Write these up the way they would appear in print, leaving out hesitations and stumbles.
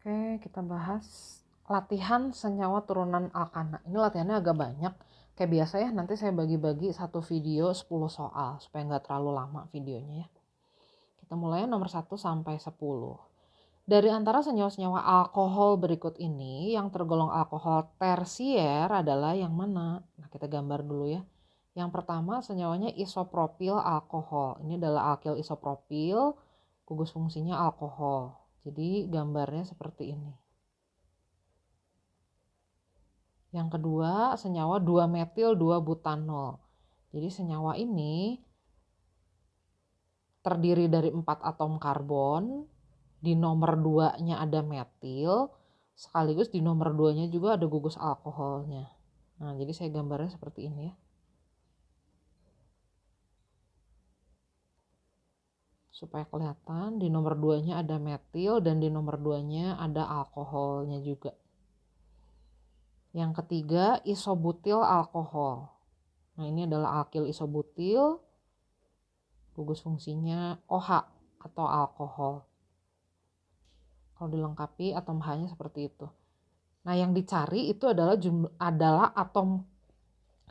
Oke, kita bahas latihan senyawa turunan alkana. Ini latihannya agak banyak. Kayak biasa ya, nanti saya bagi-bagi satu video 10 soal supaya nggak terlalu lama videonya ya. Kita mulai nomor 1 sampai 10. Dari antara senyawa-senyawa alkohol berikut ini, yang tergolong alkohol tersier adalah yang mana? Nah, kita gambar dulu ya. Yang pertama senyawanya isopropil alkohol. Ini adalah alkil isopropil, gugus fungsinya alkohol. Jadi gambarnya seperti ini. Yang kedua senyawa 2-metil 2-butanol. Jadi senyawa ini terdiri dari 4 atom karbon. Di nomor 2-nya ada metil, sekaligus di nomor 2-nya juga ada gugus alkoholnya. Nah, jadi saya gambarnya seperti ini ya. Supaya kelihatan, di nomor 2-nya ada metil dan di nomor 2-nya ada alkoholnya juga. Yang ketiga, isobutil alkohol. Nah, ini adalah alkil isobutil, gugus fungsinya OH atau alkohol. Kalau dilengkapi atom H-nya seperti itu. Nah, yang dicari itu adalah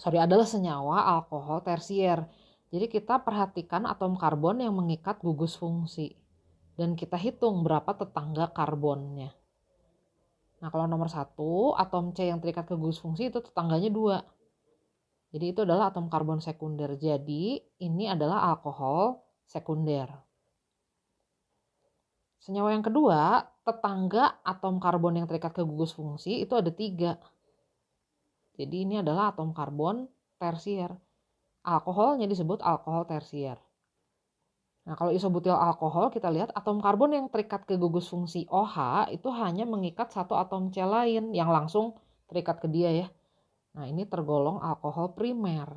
adalah senyawa alkohol tersier. Jadi kita perhatikan atom karbon yang mengikat gugus fungsi dan kita hitung berapa tetangga karbonnya. Nah, kalau nomor 1, atom C yang terikat ke gugus fungsi itu tetangganya 2. Jadi itu adalah atom karbon sekunder. Jadi ini adalah alkohol sekunder. Senyawa yang kedua, tetangga atom karbon yang terikat ke gugus fungsi itu ada 3. Jadi ini adalah atom karbon tersier. Alkoholnya disebut alkohol tersier. Nah, kalau isobutil alkohol kita lihat atom karbon yang terikat ke gugus fungsi OH itu hanya mengikat satu atom C lain yang langsung terikat ke dia ya. Nah, ini tergolong alkohol primer.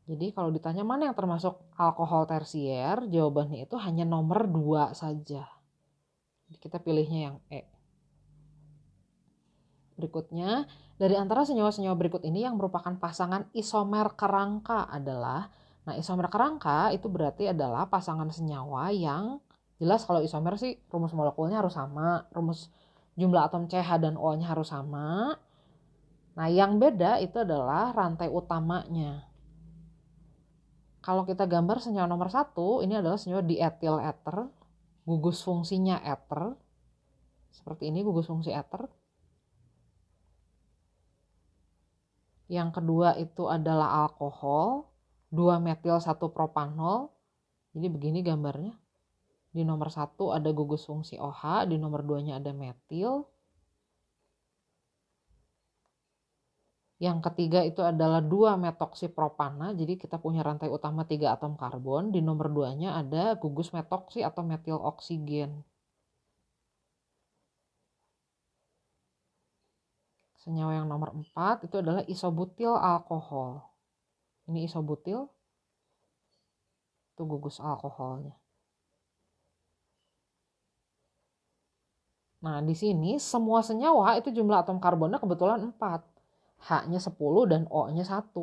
Jadi kalau ditanya mana yang termasuk alkohol tersier, jawabannya itu hanya nomor 2 saja. Jadi kita pilihnya yang E. Berikutnya, dari antara senyawa-senyawa berikut ini yang merupakan pasangan isomer kerangka adalah, nah isomer kerangka itu berarti adalah pasangan senyawa yang jelas kalau isomer sih rumus molekulnya harus sama, rumus jumlah atom CH dan O-nya harus sama. Nah yang beda itu adalah rantai utamanya. Kalau kita gambar senyawa nomor 1, ini adalah senyawa diethil ether, gugus fungsinya ether. Seperti ini gugus fungsi ether. Yang kedua itu adalah alkohol, 2-metil 1-propanol. Jadi begini gambarnya. Di nomor 1 ada gugus fungsi OH, di nomor 2-nya ada metil. Yang ketiga itu adalah 2-metoksipropana. Jadi kita punya rantai utama 3 atom karbon. Di nomor 2-nya ada gugus metoksi atau metil oksigen. Senyawa yang nomor 4 itu adalah isobutil alkohol. Ini isobutil, itu gugus alkoholnya. Nah, di sini semua senyawa itu jumlah atom karbonnya kebetulan 4. H-nya 10 dan O-nya 1.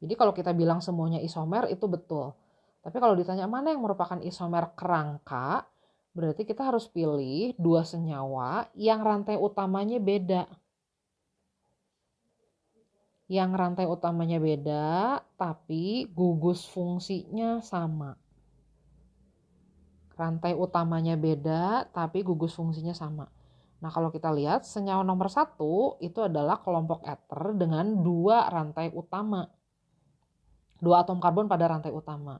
Jadi kalau kita bilang semuanya isomer itu betul. Tapi kalau ditanya mana yang merupakan isomer kerangka, berarti kita harus pilih 2 senyawa yang rantai utamanya beda. Yang rantai utamanya beda, tapi gugus fungsinya sama. Rantai utamanya beda, tapi gugus fungsinya sama. Nah, kalau kita lihat senyawa nomor 1 itu adalah kelompok ether dengan 2 rantai utama. 2 atom karbon pada rantai utama.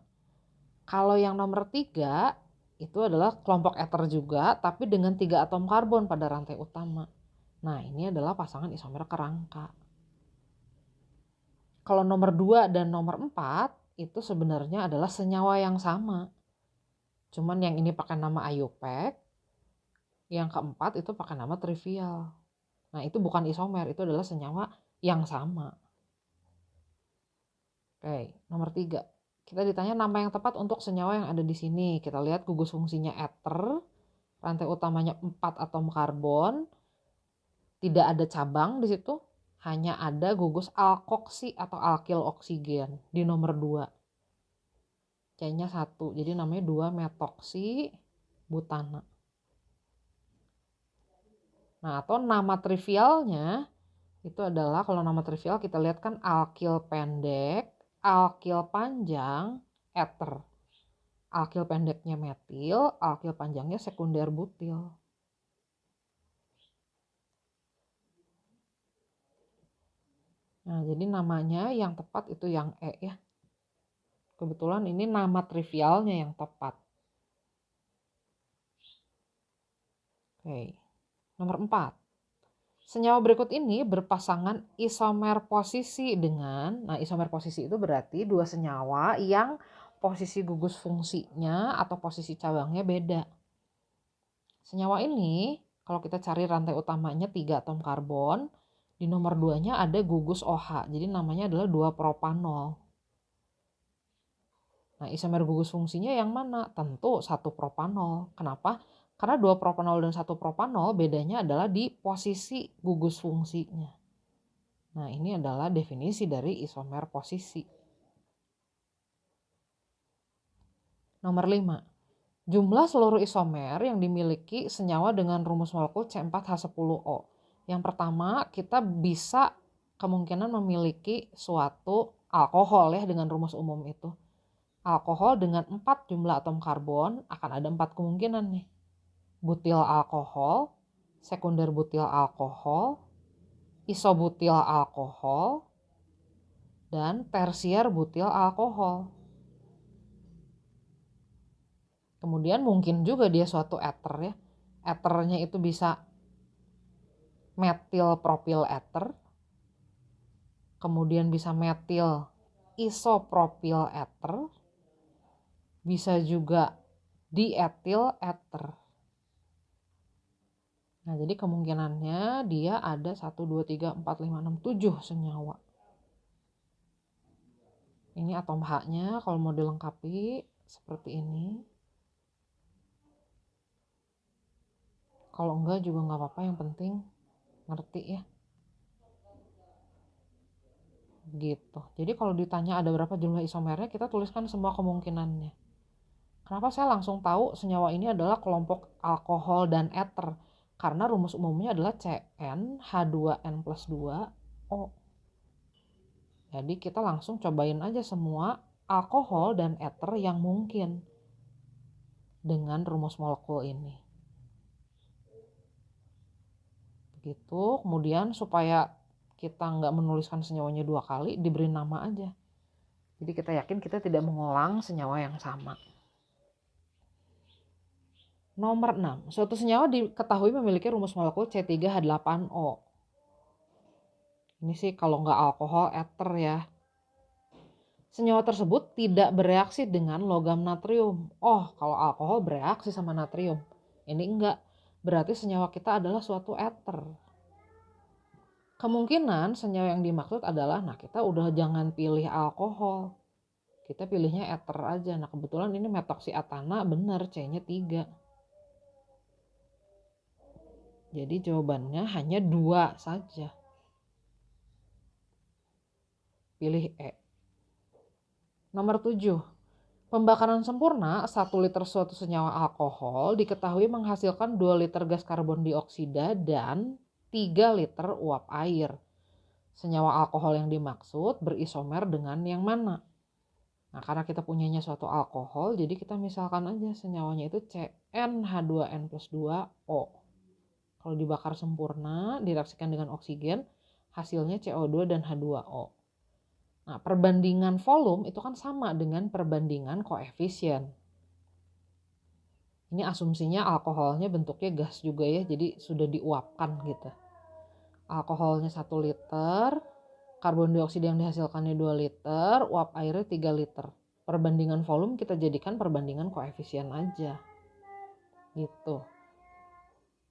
Kalau yang nomor 3 itu adalah kelompok ether juga, tapi dengan 3 atom karbon pada rantai utama. Nah, ini adalah pasangan isomer kerangka. Kalau nomor 2 dan nomor 4 itu sebenarnya adalah senyawa yang sama. Cuman yang ini pakai nama IUPAC, yang keempat itu pakai nama trivial. Nah, itu bukan isomer, itu adalah senyawa yang sama. Oke, nomor 3. Kita ditanya nama yang tepat untuk senyawa yang ada di sini. Kita lihat gugus fungsinya ether, rantai utamanya 4 atom karbon, tidak ada cabang di situ, hanya ada gugus alkoksi atau alkil oksigen di nomor 2. C-nya 1, jadi namanya 2-metoksi butana. Nah, atau nama trivialnya itu adalah, kalau nama trivial kita lihat kan alkil pendek, alkil panjang, ether. Alkil pendeknya metil, alkil panjangnya sekunder butil. Nah, jadi namanya yang tepat itu yang E ya. Kebetulan ini nama trivialnya yang tepat. Oke. Nomor 4. Senyawa berikut ini berpasangan isomer posisi dengan, nah isomer posisi itu berarti dua senyawa yang posisi gugus fungsinya atau posisi cabangnya beda. Senyawa ini kalau kita cari rantai utamanya 3 atom karbon, di nomor 2-nya ada gugus OH, jadi namanya adalah 2-propanol. Nah, isomer gugus fungsinya yang mana? Tentu 1-propanol. Kenapa? Karena 2-propanol dan 1-propanol bedanya adalah di posisi gugus fungsinya. Nah, ini adalah definisi dari isomer posisi. Nomor 5. Jumlah seluruh isomer yang dimiliki senyawa dengan rumus molekul C4H10O. Yang pertama, kita bisa kemungkinan memiliki suatu alkohol ya dengan rumus umum itu. Alkohol dengan 4 jumlah atom karbon akan ada 4 kemungkinan nih. Butil alkohol, sekunder butil alkohol, isobutil alkohol, dan tersier butil alkohol. Kemudian mungkin juga dia suatu ether ya. Ethernya itu bisa metil propil ether, kemudian bisa metil isopropil ether, bisa juga dietil ether. Nah, jadi kemungkinannya dia ada 1, 2, 3, 4, 5, 6, 7 senyawa. Ini atom H-nya kalau mau dilengkapi seperti ini. Kalau enggak juga nggak apa-apa, yang penting ngerti ya. Gitu. Jadi kalau ditanya ada berapa jumlah isomernya, kita tuliskan semua kemungkinannya. Kenapa saya langsung tahu senyawa ini adalah kelompok alkohol dan ether? Karena rumus umumnya adalah CnH2n+2O. Jadi kita langsung cobain aja semua alkohol dan ether yang mungkin dengan rumus molekul ini. Begitu, kemudian supaya kita nggak menuliskan senyawanya 2 kali, diberi nama aja. Jadi kita yakin kita tidak mengulang senyawa yang sama. Nomor 6. Suatu senyawa diketahui memiliki rumus molekul C3H8O. Ini sih kalau nggak alkohol, ether ya. Senyawa tersebut tidak bereaksi dengan logam natrium. Oh, kalau alkohol bereaksi sama natrium. Ini enggak. Berarti senyawa kita adalah suatu ether. Kemungkinan senyawa yang dimaksud adalah, nah kita udah jangan pilih alkohol. Kita pilihnya ether aja. Nah kebetulan ini metoksiatana benar, C-nya 3. Jadi jawabannya hanya 2 saja. Pilih E. Nomor 7. Pembakaran sempurna 1 liter suatu senyawa alkohol diketahui menghasilkan 2 liter gas karbon dioksida dan 3 liter uap air. Senyawa alkohol yang dimaksud berisomer dengan yang mana? Nah, karena kita punyanya suatu alkohol, jadi kita misalkan aja senyawanya itu CnH2n+2O. Kalau dibakar sempurna, direaksikan dengan oksigen, hasilnya CO2 dan H2O. Nah, perbandingan volume itu kan sama dengan perbandingan koefisien. Ini asumsinya alkoholnya bentuknya gas juga ya, jadi sudah diuapkan gitu. Alkoholnya 1 liter, karbon dioksida yang dihasilkannya 2 liter, uap airnya 3 liter. Perbandingan volume kita jadikan perbandingan koefisien aja. Gitu.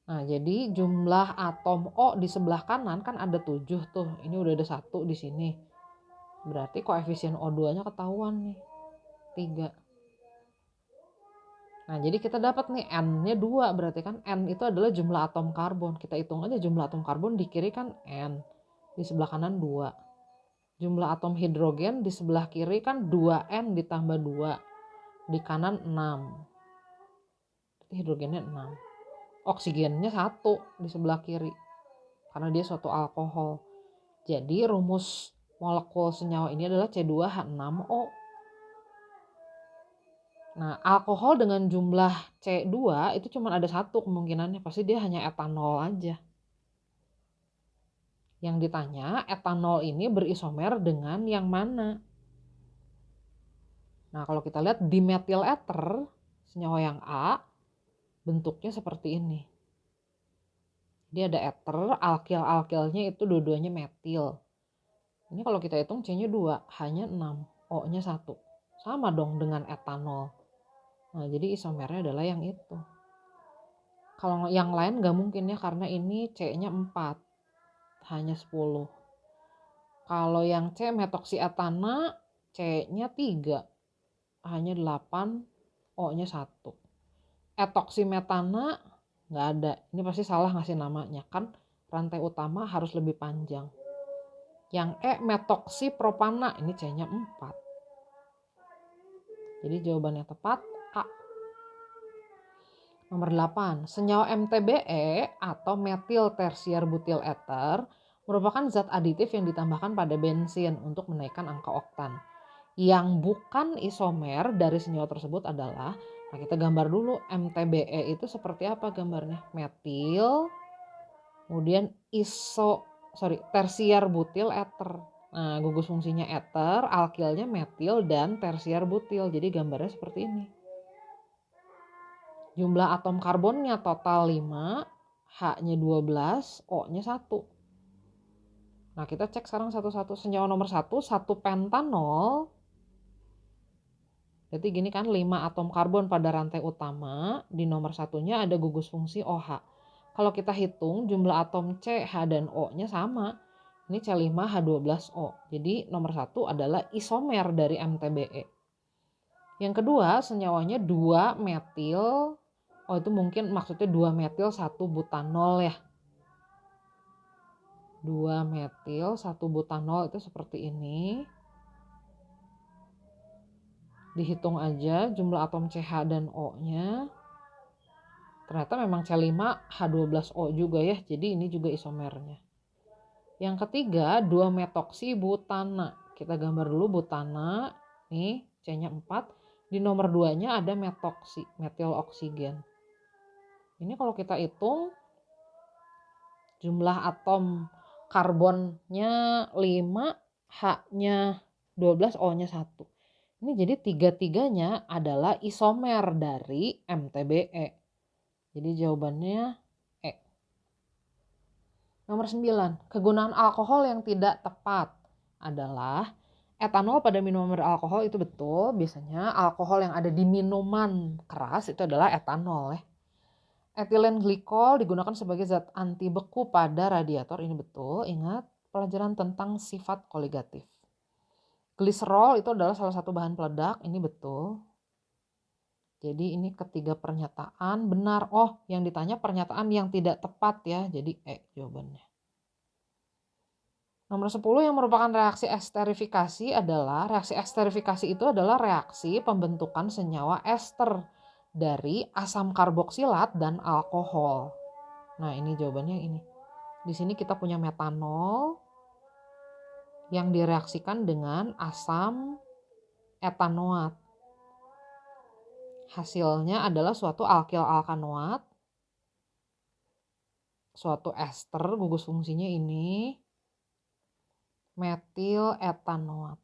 Nah, jadi jumlah atom O di sebelah kanan kan ada 7 tuh. Ini udah ada 1 di sini. Berarti koefisien O2-nya ketahuan nih. 3. Nah, jadi kita dapat nih N-nya 2. Berarti kan N itu adalah jumlah atom karbon. Kita hitung aja jumlah atom karbon di kiri kan N. Di sebelah kanan 2. Jumlah atom hidrogen di sebelah kiri kan 2N ditambah 2. Di kanan 6. Berarti hidrogennya 6. oksigennya 1 di sebelah kiri karena dia suatu alkohol. Jadi rumus molekul senyawa ini adalah C2H6O. Nah, alkohol dengan jumlah C2 itu cuma ada 1 kemungkinannya, pasti dia hanya etanol aja. Yang ditanya, etanol ini berisomer dengan yang mana? Nah, kalau kita lihat dimetil ether, senyawa yang A, bentuknya seperti ini. Dia ada ether, alkil-alkilnya itu dua-duanya metil. Ini kalau kita hitung C-nya 2, H-nya 6, O-nya 1. Sama dong dengan etanol. Nah, jadi isomernya adalah yang itu. Kalau yang lain nggak mungkin ya, karena ini C-nya 4, H-nya 10. Kalau yang C metoksietana, C-nya 3, H-nya 8, O-nya 1. Etoksimetana nggak ada. Ini pasti salah ngasih namanya, kan rantai utama harus lebih panjang. Yang E metoksipropana, ini C-nya 4. Jadi jawabannya tepat A. Nomor 8, senyawa MTBE atau metil tersier butil ether merupakan zat aditif yang ditambahkan pada bensin untuk menaikkan angka oktan. Yang bukan isomer dari senyawa tersebut adalah, nah kita gambar dulu MTBE itu seperti apa gambarnya. Metil, kemudian tersier butil ether. Nah, gugus fungsinya ether, alkilnya metil dan tersier butil. Jadi gambarnya seperti ini. Jumlah atom karbonnya total 5, H-nya 12, O-nya 1. Nah, kita cek sekarang satu-satu. Senyawa nomor 1 pentanol. Jadi gini kan, 5 atom karbon pada rantai utama. Di nomor 1-nya ada gugus fungsi OH. Kalau kita hitung jumlah atom C, H, dan O-nya sama. Ini C5H12O. Jadi nomor 1 adalah isomer dari MTBE. Yang kedua, senyawanya 2 metil. Oh, itu mungkin maksudnya 2 metil 1 butanol ya. 2 metil 1 butanol itu seperti ini. Dihitung aja jumlah atom CH dan O-nya. Ternyata memang C5H12O juga ya. Jadi ini juga isomernya. Yang ketiga, 2 metoksibutana. Kita gambar dulu butana. Nih, C-nya 4. Di nomor 2-nya ada metoksi, metil oksigen. Ini kalau kita hitung jumlah atom karbonnya 5, H-nya 12, O-nya 1. Ini jadi tiga-tiganya adalah isomer dari MTBE. Jadi jawabannya E. Nomor 9, kegunaan alkohol yang tidak tepat adalah etanol pada minuman beralkohol itu betul. Biasanya alkohol yang ada di minuman keras itu adalah etanol ya. Etilen glikol digunakan sebagai zat anti beku pada radiator, ini betul. Ingat pelajaran tentang sifat koligatif. Gliserol itu adalah salah satu bahan peledak, ini betul. Jadi ini ketiga pernyataan benar. Oh, yang ditanya pernyataan yang tidak tepat ya, jadi E jawabannya. Nomor 10 yang merupakan reaksi esterifikasi adalah, reaksi esterifikasi itu adalah reaksi pembentukan senyawa ester dari asam karboksilat dan alkohol. Nah, ini jawabannya ini. Di sini kita punya metanol yang direaksikan dengan asam etanoat. Hasilnya adalah suatu alkil alkanoat, suatu ester, gugus fungsinya ini metil etanoat.